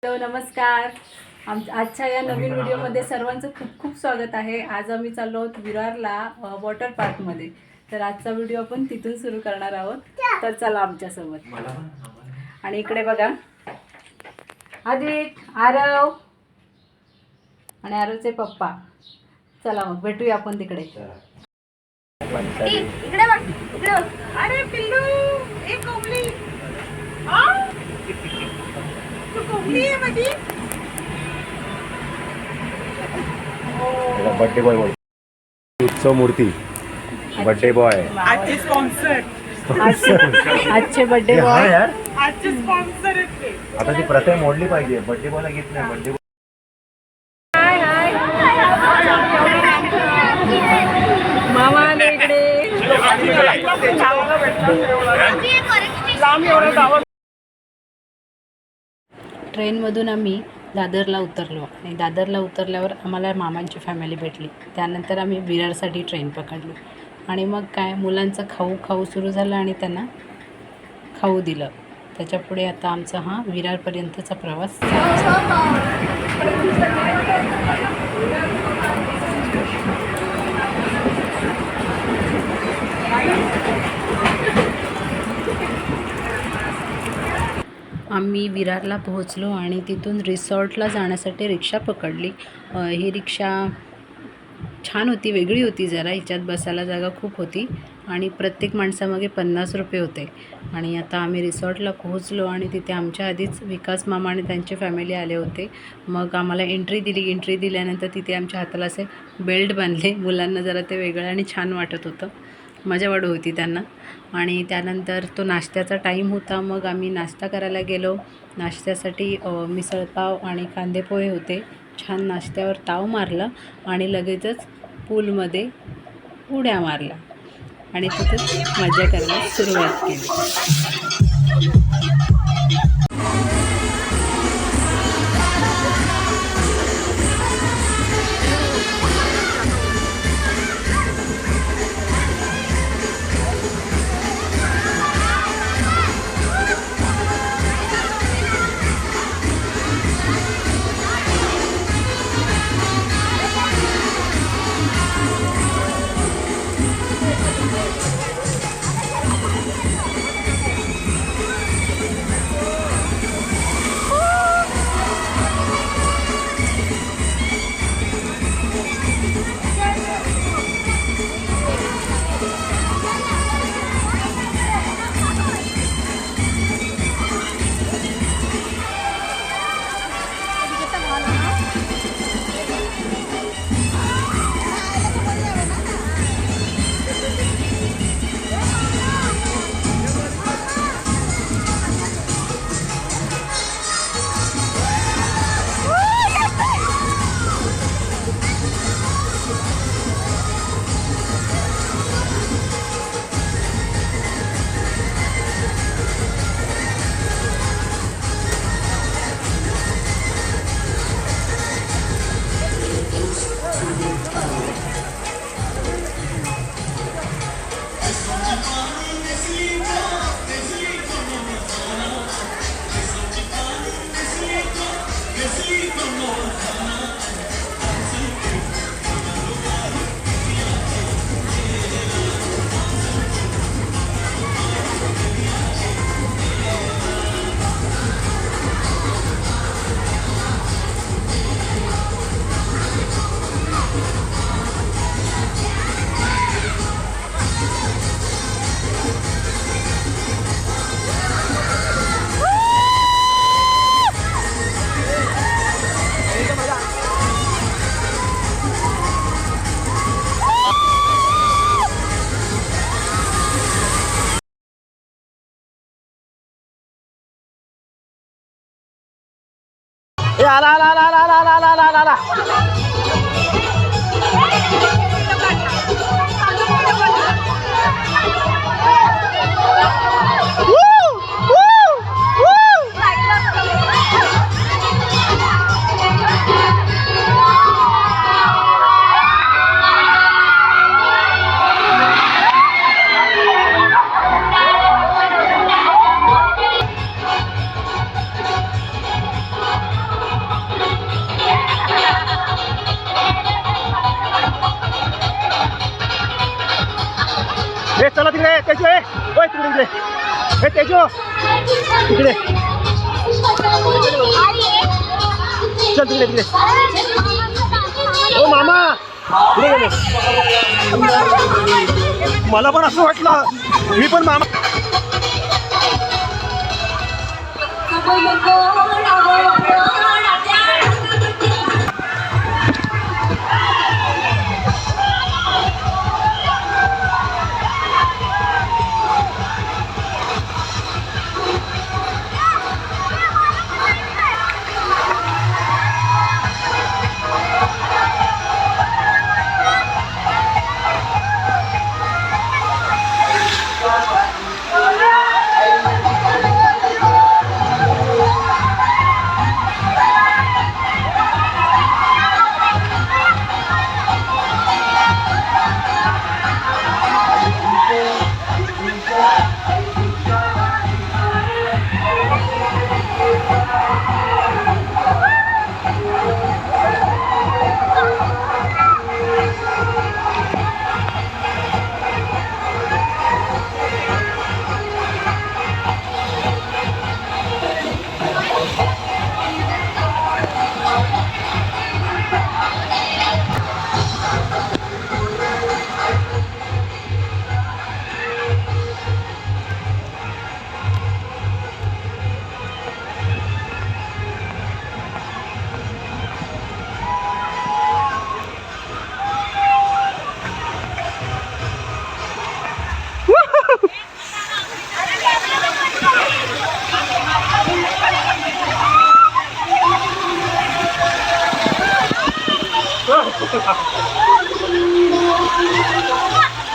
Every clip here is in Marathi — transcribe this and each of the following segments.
हॅलो नमस्कार. आजच्या या नवीन व्हिडिओमध्ये सर्वांचं खूप खूप स्वागत आहे. आज आम्ही चाललो आहोत विरारला वॉटर पार्कमध्ये. तर आजचा व्हिडिओ आपण तिथून सुरू करणार आहोत. तर चला आमच्यासोबत. आणि इकडे बघा अद्विक, आरव आणि आरवचे पप्पा. चला मग भेटूया आपण तिकडे. इकडे बघ, इकडे बघ. अरे पिल्लू, एक कोंबडी. तू कोंबडी आहे माझी. बर्थडे बॉय बोल. उत्सव मूर्ती बर्थडे बॉय. आजचे स्पॉन्सर. आजचे बर्थडे बॉय. आजचे स्पॉन्सर आहेत ते. आता ती प्रथा मोडली पाहिजे. बर्थडे बॉयला घेत नाही. बर्थडे मामा आले इकडे. ट्रेनमधून आम्ही दादरला उतरलो आणि दादरला उतरल्यावर आम्हाला मामांची फॅमिली भेटली. त्यानंतर आम्ही विरारसाठी ट्रेन पकडली आणि मग काय मुलांचं खाऊ सुरू झालं आणि त्यांना खाऊ दिलं. त्याच्यापुढे आता आमचा हा विरारपर्यंतचा प्रवास. आम्ही विरारला पोहोचलो आणि तिथून रिसॉर्टला जाण्यासाठी रिक्षा पकडली. ही रिक्षा छान होती, वेगळी होती जरा. हिच्यात बसायला जागा खूप होती आणि प्रत्येक माणसामागे 50 रुपये होते. आणि आता आम्ही रिसॉर्टला पोहोचलो आणि तिथे आमच्या आधीच विकास मामा आणि त्यांचे फॅमिली आले होते. मग आम्हाला एंट्री दिली. एंट्री दिल्यानंतर तिथे आमच्या हाताला असे बेल्ट बांधले. मुलांना जरा ते वेगळं आणि छान वाटत होतं. मजा वाटत होती त्यांना. आणि त्यानंतर तो नाश्त्याचा टाईम होता. मग आम्ही नाश्ता करायला गेलो. नाश्त्यासाठी मिसळपाव आणि कांदेपोहे होते. छान नाश्त्यावर ताव मारला आणि लगेचच पूलमध्ये उड्या मारल्या आणि तिथंच मजा करायला सुरुवात केली. तेजू ए ओय तिकडे हे तेजू तिकडे चल तिकडे ओ मामा कुठे गेले मला पण असं वाटलं मी पण मामा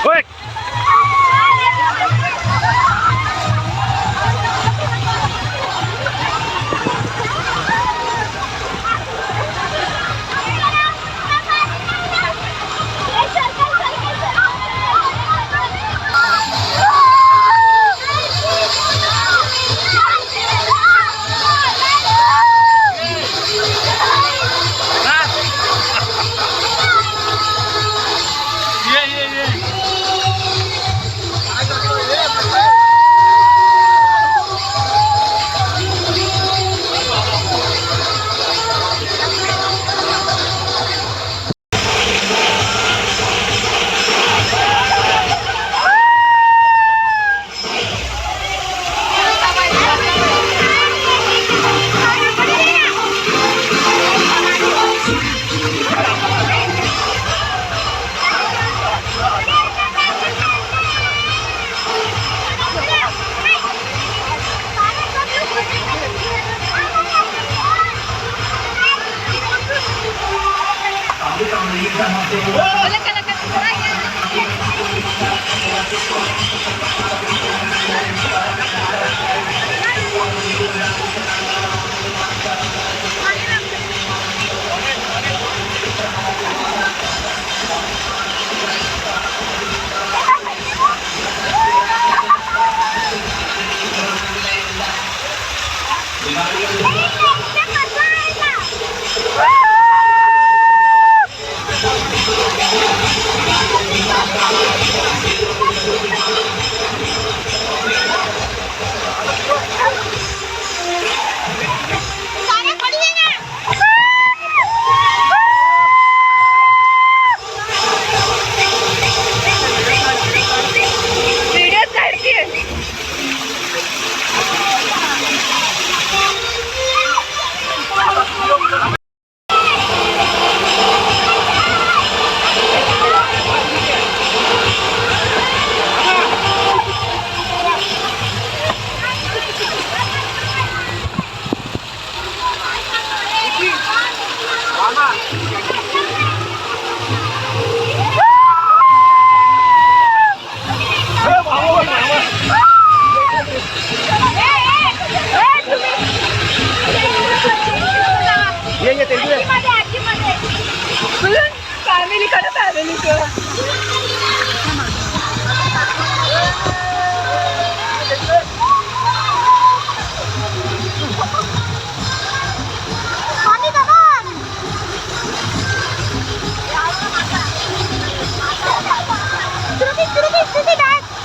ओय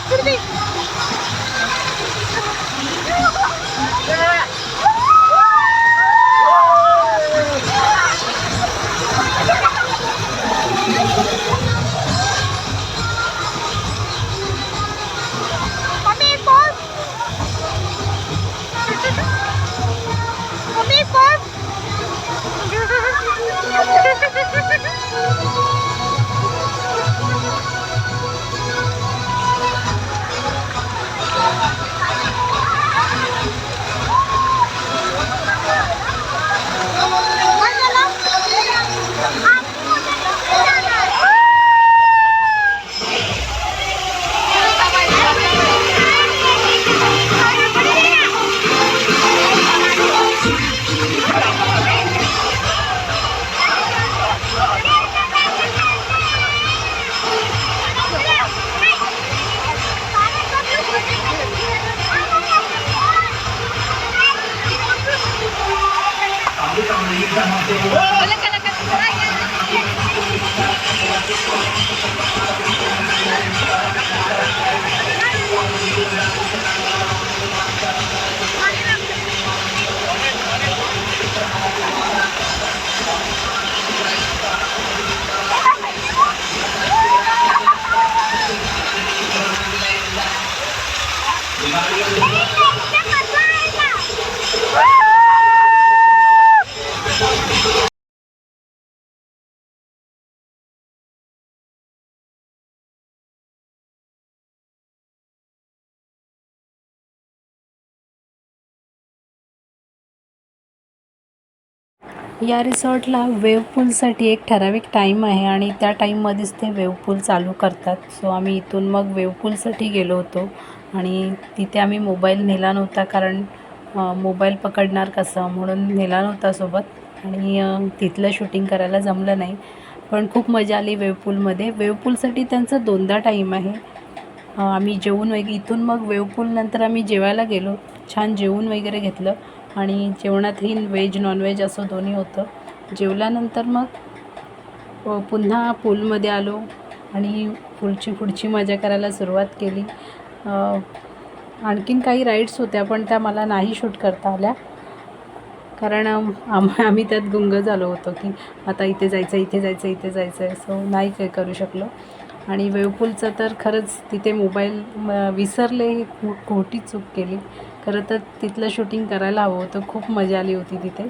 Suruh, या रिसॉर्टला वेव्ह पूलसाठी एक ठराविक टाईम आहे आणि त्या टाईममध्येच ते वेव्ह पूल चालू करतात. सो आम्ही इथून मग वेव्ह पूलसाठी गेलो होतो आणि तिथे आम्ही मोबाईल नेला नव्हता, कारण मोबाईल पकडणार कसं म्हणून नेला नव्हता सोबत आणि तिथलं शूटिंग करायला जमलं नाही. पण खूप मजा आली वेव्ह पूलमध्ये. वेव्ह पूलसाठी त्यांचा 2दा टाईम आहे. आम्ही जेवून इथून मग वेव्ह पूलनंतर आम्ही जेवायला गेलो. छान जेवून वगैरे घेतलं आणि जेवणातही व्हेज नॉनव्हेज असं दोन्ही होतं. जेवल्यानंतर मग पुन्हा पूलमध्ये आलो आणि पुढची मजा करायला सुरुवात केली. आणखीन काही राईड्स होत्या पण त्या मला नाही शूट करता आल्या, कारण आम्ही त्यात गुंग झालो होतो की आता इथे जायचं आहे. सो नाही काही करू शकलो. आणि वेव्ह पूलचं तर खरंच तिथे मोबाईल विसरले, ही खूप मोठी चूक केली. खरं तर तिथलं शूटिंग करायला हवं होतं. खूप मजा आली होती तिथे.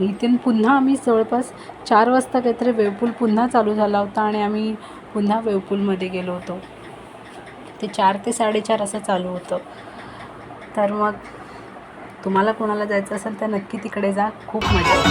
इथून पुन्हा आम्ही जवळपास 4 वाजता काहीतरी वेव्ह पूल पुन्हा चालू झाला होता आणि आम्ही पुन्हा वेव्ह पूलमध्ये गेलो होतो. ते 4 ते 4:30 असं चालू होतं. तर मग तुम्हाला कोणाला जायचं असेल तर नक्की तिकडे जा, खूप मजा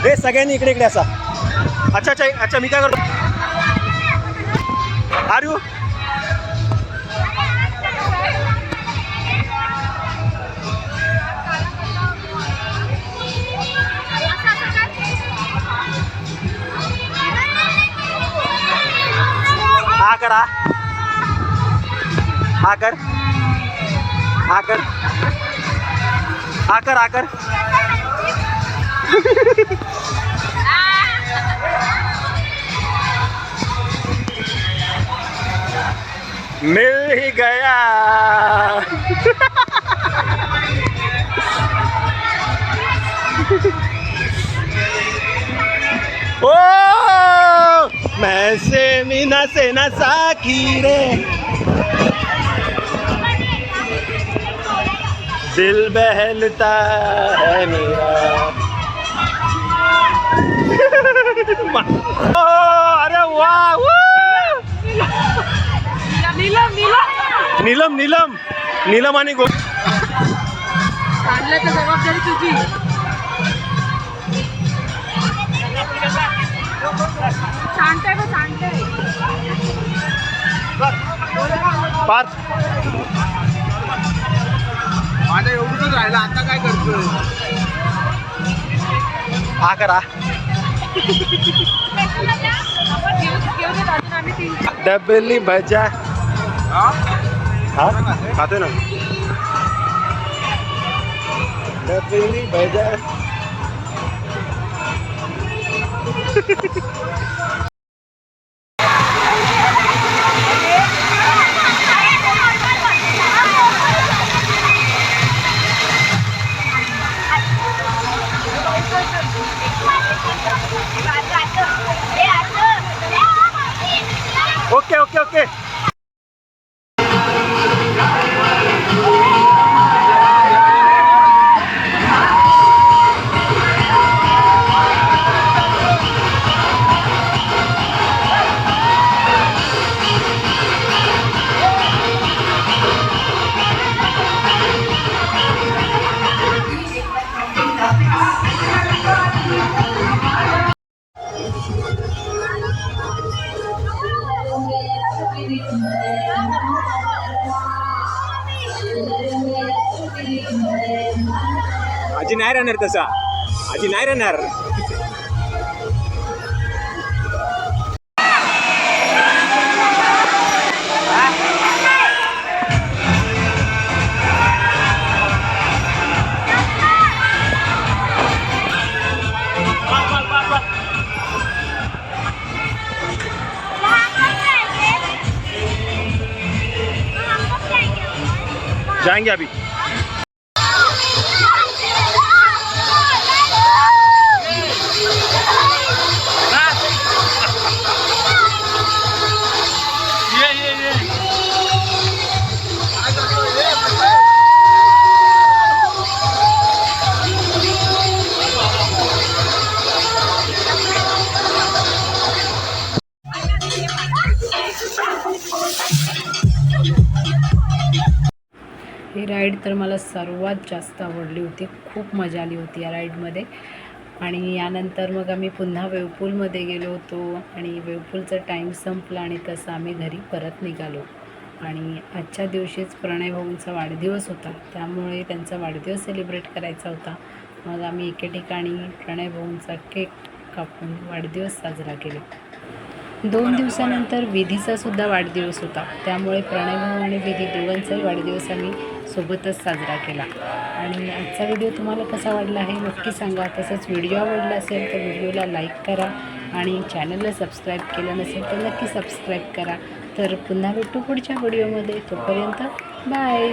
हे सगळ्यांनी इकडे असा. अच्छा मी काय करतो आर्यू आकर आकर आकर आकर आकर मिल ही गया। ओ मैं से मीना से ना साकी रे, दिल बहलता है मेरा। ओ अरे वाह, नीलम नीलम नीलम नीलम नीलम आणि गो काढल्याची जबाबदारी तुझी. सांगताय बघ सांगताय. पार्थ माझ्या एवढंच राहिलं, आता काय करतोय? हा करा डबली भजा। हा? हा खाते ना डबली भजा। ओके ओके ओके आजी नाही राहणार तसा, आजी नाही राहणार. जाएंगे अभी। ही राईड तर मला सर्वात जास्त आवडली होती. खूप मजा आली होती या राईडमध्ये. आणि यानंतर मग आम्ही पुन्हा वेवपूलमध्ये गेलो होतो आणि वेवपूलचा टाईम संपला आणि तसं आम्ही घरी परत निघालो. आणि आजच्या दिवशीच प्रणय भाऊंचा वाढदिवस होता, त्यामुळे त्यांचा वाढदिवस सेलिब्रेट करायचा होता. मग आम्ही एके ठिकाणी प्रणय भाऊंचा केक कापून वाढदिवस साजरा केला. 2 दिवसानंतर विधीचासुद्धा वाढदिवस होता, त्यामुळे प्रणय भाऊ आणि विधी दोघांचाही वाढदिवस आम्ही सोबतच साजरा केला. आणि आजचा व्हिडिओ तुम्हाला कसा वाटला हे नक्की सांगा. तसंच व्हिडिओ आवडला असेल तर व्हिडिओला लाईक करा आणि चॅनलला सबस्क्राईब केलं नसेल तर नक्की सबस्क्राईब करा. तर पुन्हा भेटू पुढच्या व्हिडिओमध्ये. तोपर्यंत बाय.